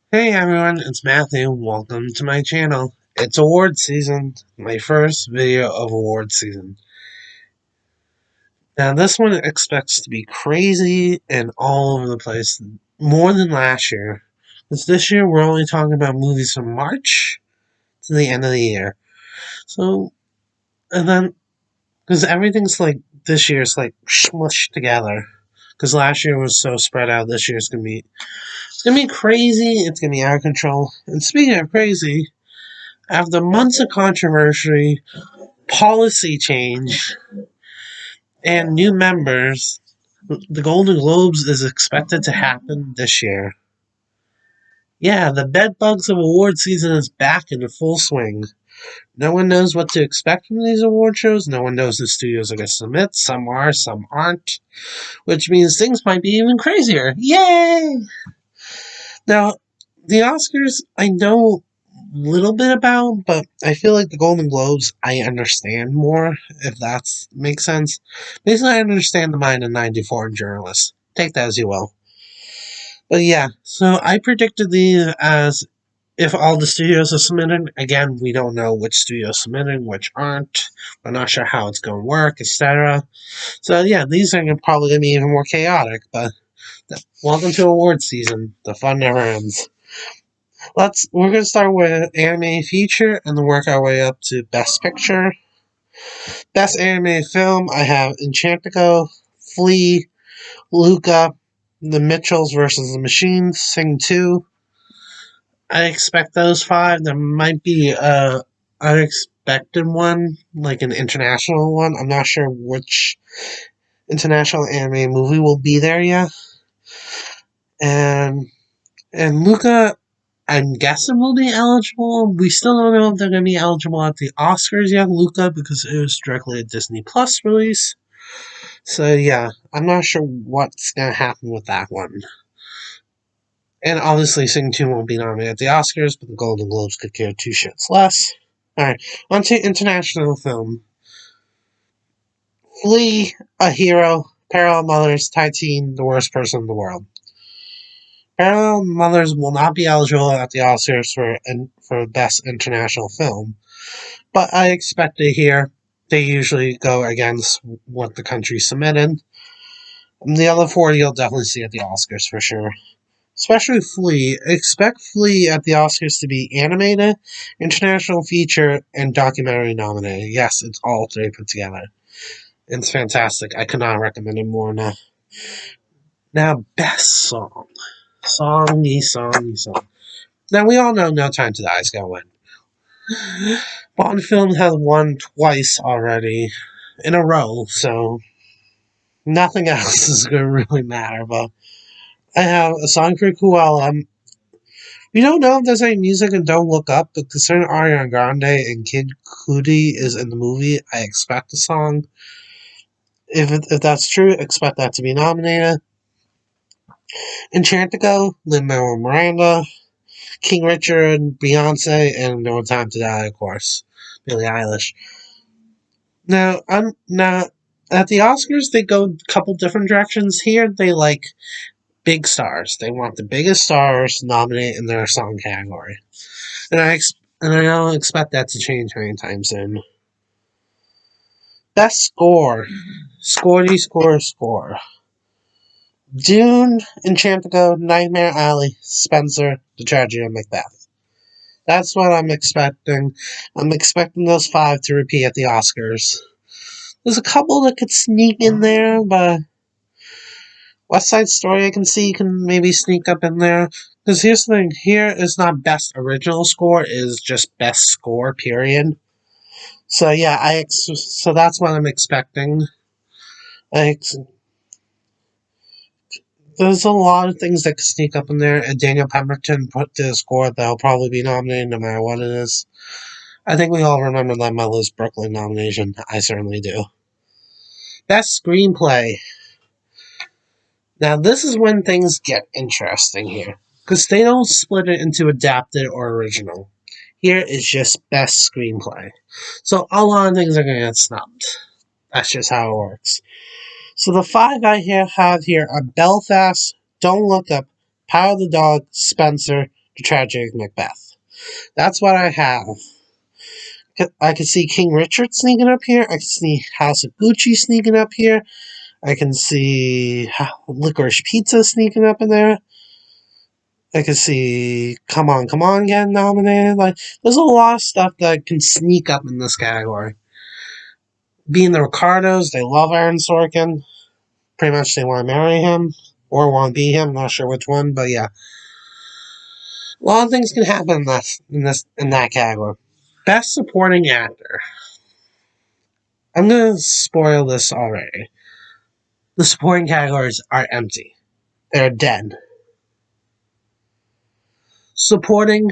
Hey everyone, it's Matthew. Welcome to my channel. It's award season, my first video of award season. Now this one expects to be crazy and all over the place, more than last year. Because this year we're only talking about movies from March to the end of the year. So, and then, because everything's like, this year's like smushed together. Because last year was so spread out, this year's it's gonna be crazy, it's gonna be out of control. And speaking of crazy, after months of controversy, policy change, and new members, the Golden Globes is expected to happen this year. Yeah, the bedbugs of award season is back in full swing. No one knows what to expect from these award shows. No one knows the studios are going to submit. Some are, some aren't. Which means things might be even crazier. Yay! Now, the Oscars, I know little bit about, but I feel like the Golden Globes I understand more, if that makes sense. Basically, I understand the mind of 94 journalists. Take that as you will. But yeah, so I predicted these as if all the studios are submitted. Again, we don't know which studios submitted, which aren't. We're not sure how it's going to work, etc. So yeah, these are probably going to be even more chaotic, but welcome to award season. The fun never ends. We're gonna start with anime feature and then work our way up to best picture. Best animated film, I have Enchantico, Flea, Luca, The Mitchells versus the Machines, Sing 2. I expect those five. There might be a unexpected one, like an international one. I'm not sure which international anime movie will be there yet. And Luca, I'm guessing will be eligible. We still don't know if they're going to be eligible at the Oscars yet, Luca, because it was directly a Disney Plus release. So yeah, I'm not sure what's going to happen with that one. And obviously, Sing 2 won't be nominated at the Oscars, but the Golden Globes could care two shits less. Alright, on to international film. Flea, A Hero, Parallel Mothers, Titan, The Worst Person in the World. Parallel Mothers will not be eligible at the Oscars for Best International Film, but I expect to hear they usually go against what the country submitted. And the other four you'll definitely see at the Oscars for sure. Especially Flea. Expect Flea at the Oscars to be animated, international feature, and documentary nominated. Yes, it's all three put together. It's fantastic. I could not recommend it more enough. Now, best song. Song. Now, we all know No Time to Die is going to win. Bond film has won twice already in a row, so nothing else is going to really matter. But I have a song for Koala. We don't know if there's any music in Don't Look Up, but considering Ariana Grande and Kid Cudi is in the movie, I expect the song. If that's true, expect that to be nominated. Enchantico, Lin-Manuel Miranda, King Richard, Beyonce, and No Time to Die, of course, Billie Eilish. Now, at the Oscars, they go a couple different directions. Here, they like big stars. They want the biggest stars nominated in their song category, and I don't expect that to change anytime soon. Best score, score. Dune, Enchantico, Nightmare Alley, Spencer, The Tragedy of Macbeth. That's what I'm expecting. I'm expecting those five to repeat at the Oscars. There's a couple that could sneak in there, but West Side Story I can see can maybe sneak up in there. Because here's the thing, here is not best original score, it is just best score, period. So yeah, so that's what I'm expecting. There's a lot of things that could sneak up in there, and Daniel Pemberton put to the score that'll probably be nominated no matter what it is. I think we all remember that Mellow's Brooklyn nomination. I certainly do. Best Screenplay. Now, this is when things get interesting here. Because they don't split it into adapted or original. Here is just best screenplay. So a lot of things are going to get snubbed. That's just how it works. So the five have here are Belfast, Don't Look Up, Power of the Dog, Spencer, The Tragedy of Macbeth. That's what I have. I can see King Richard sneaking up here. I can see House of Gucci sneaking up here. I can see Licorice Pizza sneaking up in there. I can see Come On, Come On getting nominated. Like, there's a lot of stuff that can sneak up in this category. Being the Ricardos, they love Aaron Sorkin. Pretty much they want to marry him or want to be him. Not sure which one, but yeah. A lot of things can happen in that category. Best Supporting Actor. I'm gonna spoil this already. The supporting categories are empty. They're dead. Supporting,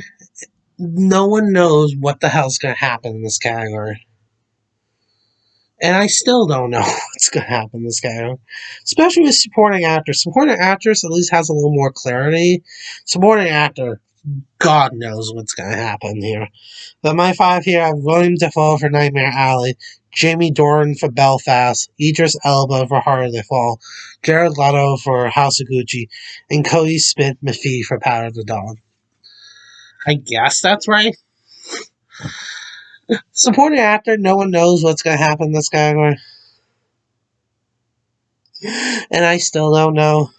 no one knows what the hell's gonna happen in this category. And I still don't know what's gonna happen in this category. Especially with supporting actors. Supporting actress at least has a little more clarity. Supporting actor, God knows what's gonna happen here. But my 5 here, I have William Dafoe for Nightmare Alley, Jamie Dornan for Belfast, Idris Elba for Harder They Fall, Jared Leto for House of Gucci, and Cody Smith-McPhee for Power of the Dog. I guess that's right. Supporting actor, no one knows what's going to happen in this category. And I still don't know.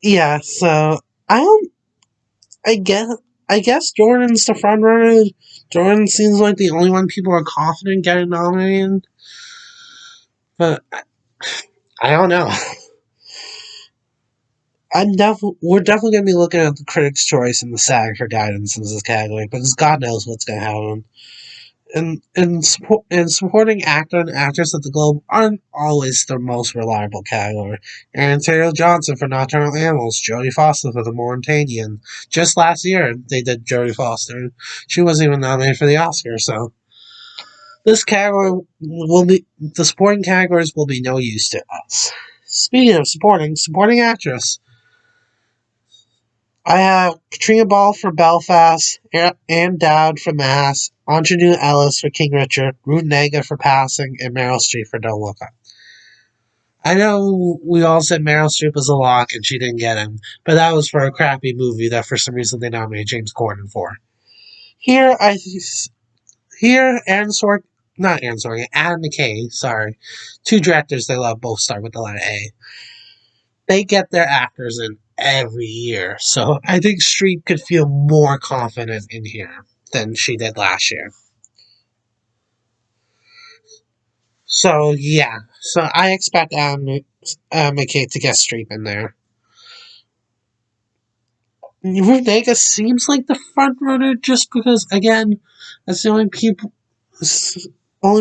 Yeah, so I guess Jordan's the front runner. Jordan seems like the only one people are confident getting nominated. But I don't know. We're definitely going to be looking at the Critics' Choice and the SAG for guidance in this category, because God knows what's going to happen. And supporting actor and actress at the Globe aren't always the most reliable category. Aaron Taylor Johnson for Nocturnal Animals, Jodie Foster for The Mauritanian. Just last year, they did Jodie Foster. She wasn't even nominated for the Oscar, so this category the supporting categories will be no use to us. Speaking of supporting actress. I have Katrina Ball for Belfast, Ann Dowd for Mass, Anjanou Ellis for King Richard, Ruth Negga for Passing, and Meryl Streep for Don't Look Up. I know we all said Meryl Streep was a lock and she didn't get him, but that was for a crappy movie that for some reason they nominated James Corden for. Here, Adam McKay, sorry. 2 directors they love both start with the letter A. They get their actors in every year. So I think Streep could feel more confident in here than she did last year. So yeah. So I expect McKay to get Streep in there. Ruth Negga seems like the front runner just because, again, that's the only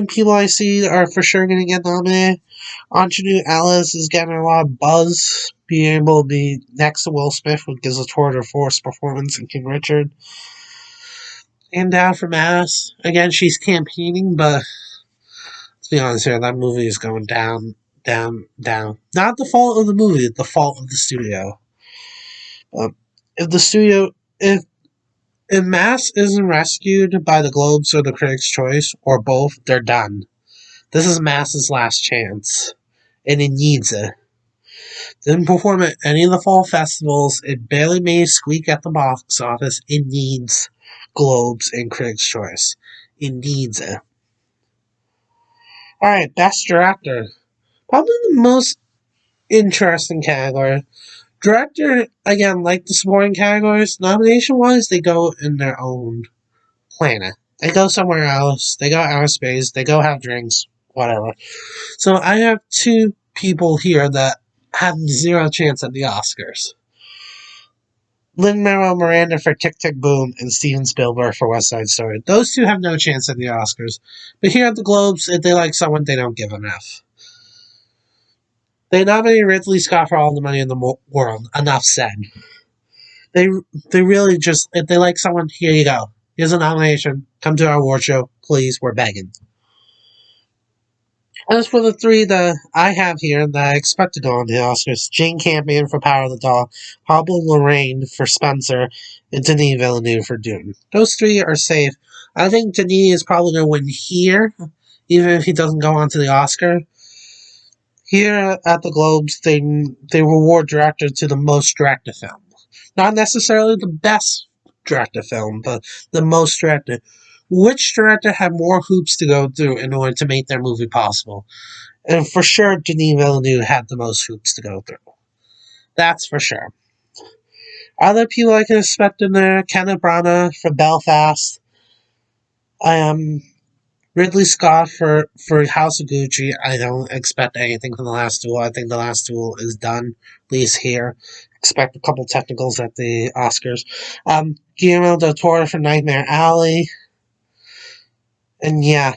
people I see are for sure going to get nominated. Anjanou Ellis is getting a lot of buzz, being able to be next to Will Smith, who gives a tour de force performance in King Richard. And Down for Mass. Again, she's campaigning, but let's be honest here, that movie is going down, down, down. Not the fault of the movie, the fault of the studio. If the studio, if Mass isn't rescued by the Globes or the Critics' Choice, or both, they're done. This is Mass's last chance, and it needs it. Didn't perform at any of the fall festivals. It barely made a squeak at the box office. It needs Globes and Critics' Choice. It needs it. Alright, Best Director. Probably the most interesting category. Director, again, like the supporting categories, nomination-wise, they go in their own planet. They go somewhere else. They go outer space. They go have drinks. Whatever. So I have 2 people here that have 0 chance at the Oscars. Lin-Manuel Miranda for Tick, Tick, Boom and Steven Spielberg for West Side Story. Those 2 have no chance at the Oscars. But here at the Globes, if they like someone, they don't give an F. They nominated Ridley Scott for All the Money in the World. Enough said. They really just, if they like someone, here you go. Here's a nomination. Come to our award show. Please, we're begging. As for the 3 that I have here that I expect to go on the Oscars, Jane Campion for Power of the Dog, Pablo Larraín for Spencer, and Denis Villeneuve for Dune. Those 3 are safe. I think Denis is probably going to win here, even if he doesn't go on to the Oscar. Here at the Globes, they reward director to the most directed film. Not necessarily the best directed film, but the most directed. Which director had more hoops to go through in order to make their movie possible? And for sure, Denis Villeneuve had the most hoops to go through. That's for sure. Other people I can expect in there, Kenneth Branagh for Belfast, um, Ridley Scott for House of Gucci. I don't expect anything from The Last Duel. I think The Last Duel is done, at least here. Expect a couple technicals at the Oscars. Guillermo del Toro for Nightmare Alley. And yeah,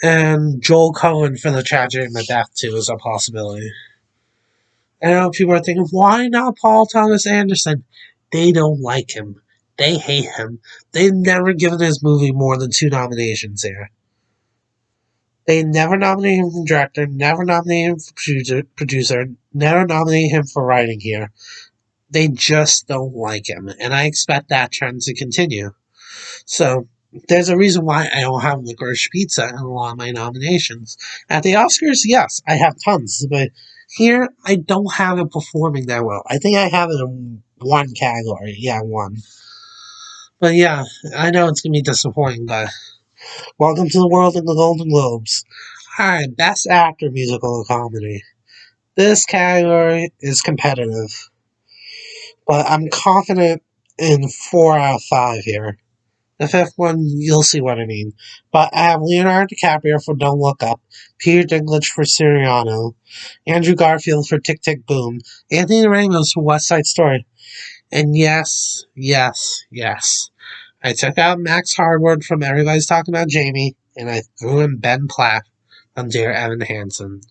and Joel Cohen for The Tragedy of Macbeth too is a possibility. I know people are thinking, why not Paul Thomas Anderson? They don't like him. They hate him. They've never given his movie more than 2 nominations here. They never nominate him for director, never nominate him for producer, never nominate him for writing here. They just don't like him, and I expect that trend to continue. So there's a reason why I don't have Licorice Pizza in a lot of my nominations. At the Oscars, yes, I have tons, but here I don't have it performing that well. I think I have it in one category. Yeah, one. But yeah, I know it's gonna be disappointing, but welcome to the world of the Golden Globes. Alright, Best Actor Musical or Comedy. This category is competitive, but I'm confident in 4 out of 5 here. The fifth one, you'll see what I mean. But I have Leonardo DiCaprio for Don't Look Up, Peter Dinklage for Cyrano, Andrew Garfield for Tick Tick Boom, Anthony Ramos for West Side Story. And yes, yes, yes. I took out Max Hardwood from Everybody's Talking About Jamie, and I threw in Ben Platt from Dear Evan Hansen.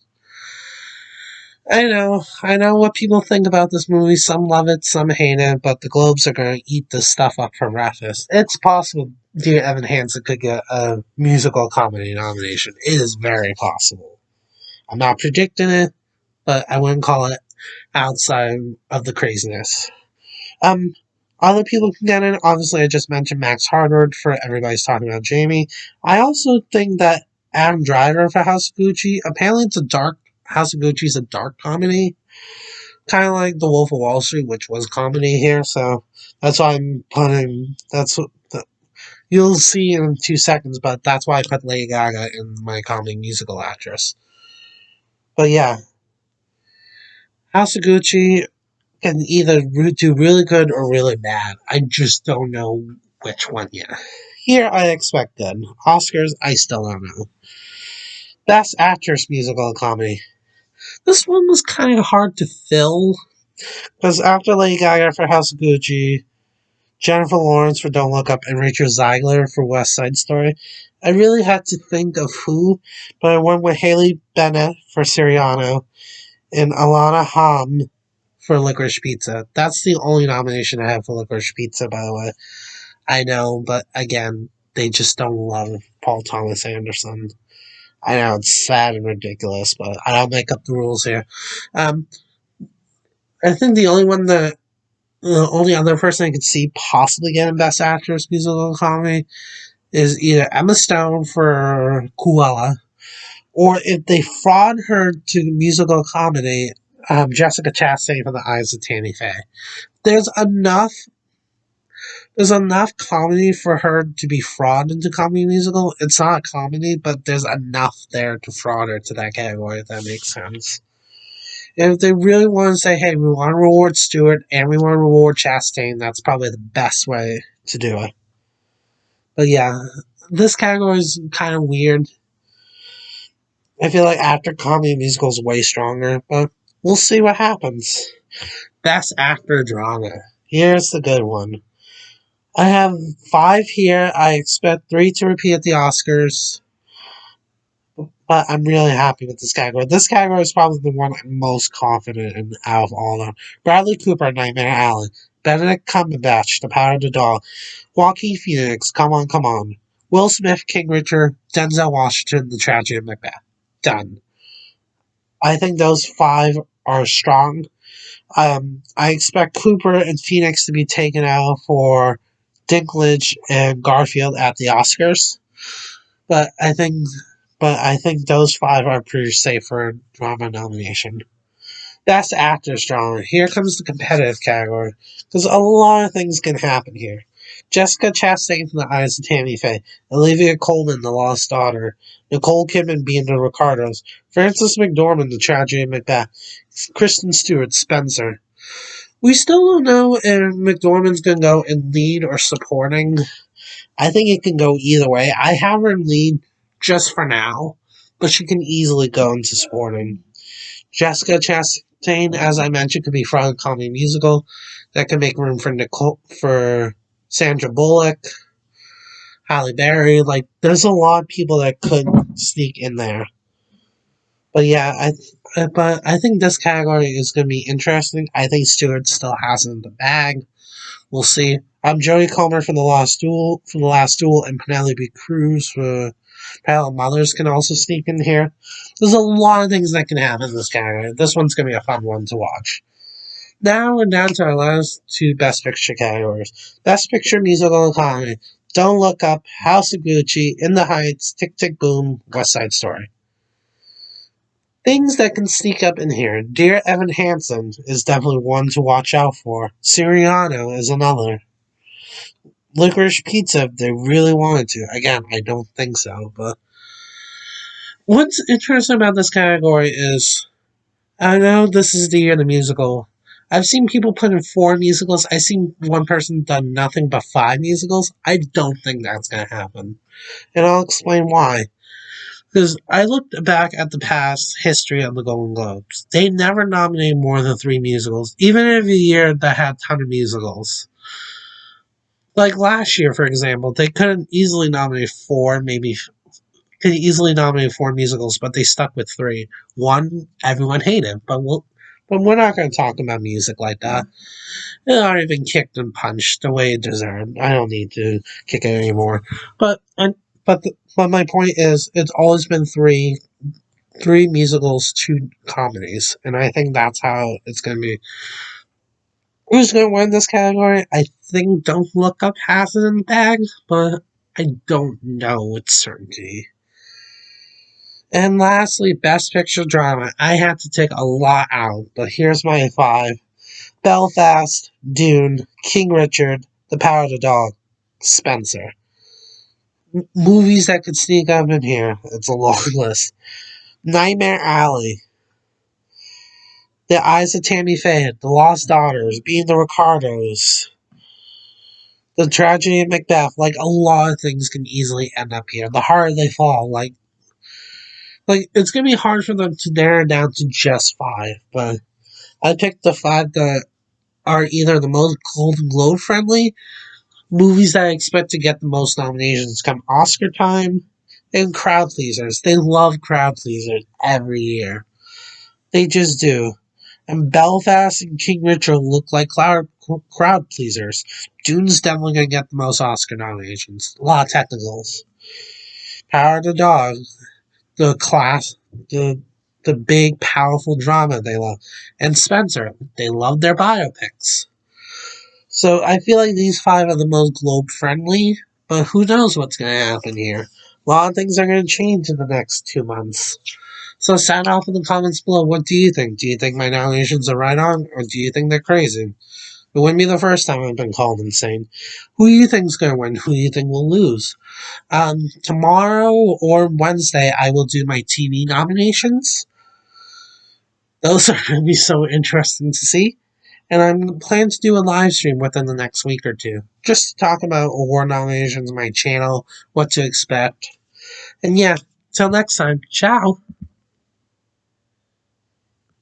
I know what people think about this movie. Some love it, some hate it, but the Globes are going to eat this stuff up for breakfast. It's possible Dear Evan Hansen could get a musical comedy nomination. It is very possible. I'm not predicting it, but I wouldn't call it outside of the craziness. Um, Other people can get in. Obviously, I just mentioned Max Hardwood for Everybody's Talking About Jamie. I also think that Adam Driver for House of Gucci. Apparently, House of Gucci is a dark comedy, kind of like The Wolf of Wall Street, which was comedy here. So that's why I'm putting. You'll see in 2 seconds, but that's why I put Lady Gaga in my comedy musical actress. But yeah, House of Gucci can either do really good or really bad. I just don't know which one yet. Here, I expect good. Oscars, I still don't know. Best Actress Musical Comedy. This one was kind of hard to fill because after Lady Gaga for House of Gucci, Jennifer Lawrence for Don't Look Up, and Rachel Zegler for West Side Story, I really had to think of who, but I went with Haley Bennett for Cyrano and Alana Haim for Licorice Pizza. That's the only nomination I have for Licorice Pizza, by the way. I know, but again, they just don't love Paul Thomas Anderson. I know it's sad and ridiculous, but I don't make up the rules here. Um, I think the only other person I could see possibly getting Best Actress Musical Comedy is either Emma Stone for Cruella, or if they fraud her to musical comedy, Jessica Chastain for The Eyes of Tammy Faye. There's enough there's enough comedy for her to be fraud into comedy musical. It's not a comedy, but there's enough there to fraud her to that category, if that makes sense. If they really want to say, hey, we want to reward Stewart and we want to reward Chastain, that's probably the best way to do it. But yeah, this category is kind of weird. I feel like after comedy musical is way stronger, but we'll see what happens. Best Actor Drama. Here's the good one. I have 5 here. I expect 3 to repeat at the Oscars. But I'm really happy with this category. This category is probably the one I'm most confident in out of all of them. Bradley Cooper, Nightmare Alley. Benedict Cumberbatch, The Power of the Dog. Joaquin Phoenix, Come On, Come On. Will Smith, King Richard. Denzel Washington, The Tragedy of Macbeth. Done. I think those 5 are strong. I expect Cooper and Phoenix to be taken out for Dinklage and Garfield at the Oscars. But I think but I think those five are pretty safe for a drama nomination. Best Actress Drama. Here comes the competitive category, because a lot of things can happen here. Jessica Chastain from The Eyes of Tammy Faye, Olivia Colman, The Lost Daughter, Nicole Kidman being The Ricardos, Frances McDormand, The Tragedy of Macbeth, Kristen Stewart, Spencer. We still don't know if McDormand's going to go in lead or supporting. I think it can go either way. I have her in lead just for now, but she can easily go into supporting. Jessica Chastain, as I mentioned, could be front comedy musical. That could make room for Sandra Bullock, Halle Berry. Like, there's a lot of people that could sneak in there. But yeah, but I think this category is going to be interesting. I think Stewart still has it in the bag. We'll see. I'm Jodie Comer from The Last Duel, and Penelope Cruz for Parallel Mothers can also sneak in here. There's a lot of things that can happen in this category. This one's going to be a fun one to watch. Now we're down to our last two Best Picture categories. Best Picture Musical and Comedy. Don't Look Up, House of Gucci, In the Heights, Tick Tick Boom, West Side Story. Things that can sneak up in here. Dear Evan Hansen is definitely one to watch out for. Siriano is another. Licorice Pizza, if they really wanted to. Again, I don't think so, but what's interesting about this category is I know this is the year of the musical. I've seen people put in 4 musicals. I've seen one person done nothing but 5 musicals. I don't think that's going to happen. And I'll explain why. Because I looked back at the past history of the Golden Globes. They never nominated more than 3 musicals, even in a year that had a ton of musicals. Like last year, for example, they could easily nominate 4, could easily nominate 4 musicals, but they stuck with 3. One everyone hated, but we're not going to talk about music like that. It already been kicked and punched the way it deserved. I don't need to kick it anymore. But my point is, it's always been three musicals, 2 comedies, and I think that's how it's going to be. Who's going to win this category? I think Don't Look Up has it in the bag, but I don't know with certainty. And lastly, Best Picture Drama. I had to take a lot out, but here's my 5. Belfast, Dune, King Richard, The Power of the Dog, Spencer. Movies that could sneak up in here. It's a long list. Nightmare Alley, The Eyes of Tammy Faye, The Lost Daughters, Being the Ricardos, The Tragedy of Macbeth. Like, a lot of things can easily end up here. The harder they fall, like it's gonna be hard for them to narrow down to just 5. But I picked the 5 that are either the most Golden Globe friendly, movies that I expect to get the most nominations come Oscar time, and crowd pleasers. They love crowd pleasers every year. They just do. And Belfast and King Richard look like crowd pleasers. Dune's definitely going to get the most Oscar nominations. A lot of technicals. Power of the Dog, the class, the big, powerful drama they love. And Spencer, they love their biopics. So I feel like these 5 are the most globe friendly, but who knows what's going to happen here. A lot of things are going to change in the next 2 months. So sound off in the comments below. What do you think? Do you think my nominations are right on, or do you think they're crazy? It wouldn't be the first time I've been called insane. Who do you think's going to win? Who do you think will lose? Tomorrow or Wednesday, I will do my TV nominations. Those are going to be so interesting to see. And I'm planning to do a live stream within the next week or 2. Just to talk about award nominations, my channel, what to expect. And yeah, till next time, ciao.